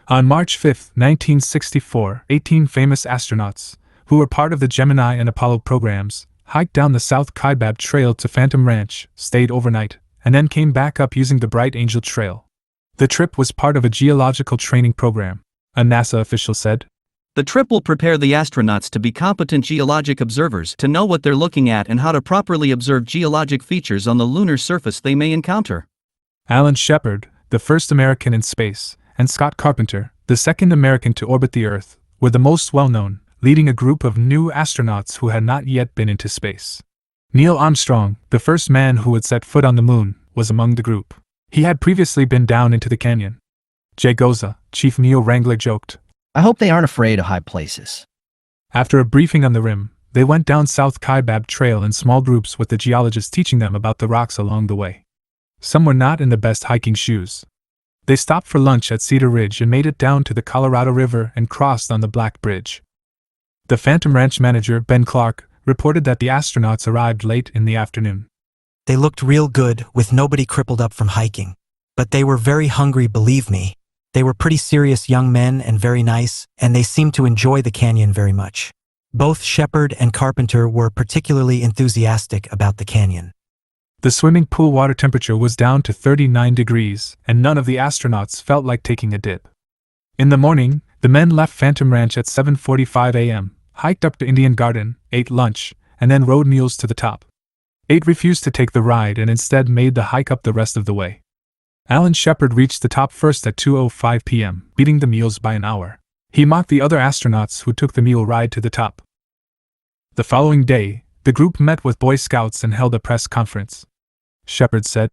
On March 5, 1964, 18 famous astronauts, who were part of the Gemini and Apollo programs, hiked down the South Kaibab Trail to Phantom Ranch, stayed overnight, and then came back up using the Bright Angel Trail. The trip was part of a geological training program, a NASA official said. The trip will prepare the astronauts to be competent geologic observers, to know what they're looking at and how to properly observe geologic features on the lunar surface they may encounter. Alan Shepard, the first American in space, and Scott Carpenter, the second American to orbit the Earth, were the most well-known, leading a group of new astronauts who had not yet been into space. Neil Armstrong, the first man who had set foot on the moon, was among the group. He had previously been down into the canyon. Jay Goza, chief mule wrangler, joked, "I hope they aren't afraid of high places." After a briefing on the rim, they went down South Kaibab Trail in small groups with the geologist teaching them about the rocks along the way. Some were not in the best hiking shoes. They stopped for lunch at Cedar Ridge and made it down to the Colorado River and crossed on the Black Bridge. The Phantom Ranch manager, Ben Clark, reported that the astronauts arrived late in the afternoon. They looked real good, with nobody crippled up from hiking. But they were very hungry, believe me. They were pretty serious young men and very nice, and they seemed to enjoy the canyon very much. Both Shepard and Carpenter were particularly enthusiastic about the canyon. The swimming pool water temperature was down to 39 degrees, and none of the astronauts felt like taking a dip. In the morning, the men left Phantom Ranch at 7:45 a.m., hiked up to Indian Garden, ate lunch, and then rode mules to the top. 8 refused to take the ride and instead made the hike up the rest of the way. Alan Shepard reached the top first at 2:05 p.m., beating the mules by an hour. He mocked the other astronauts who took the mule ride to the top. The following day, the group met with Boy Scouts and held a press conference. Shepard said,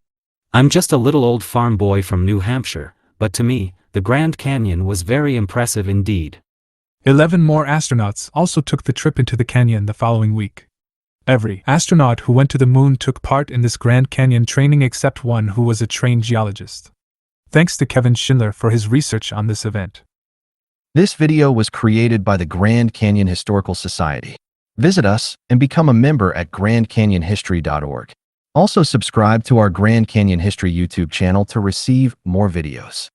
"I'm just a little old farm boy from New Hampshire, but to me, the Grand Canyon was very impressive indeed." 11 more astronauts also took the trip into the canyon the following week. Every astronaut who went to the moon took part in this Grand Canyon training except one who was a trained geologist. Thanks to Kevin Schindler for his research on this event. This video was created by the Grand Canyon Historical Society. Visit us and become a member at grandcanyonhistory.org. Also subscribe to our Grand Canyon History YouTube channel to receive more videos.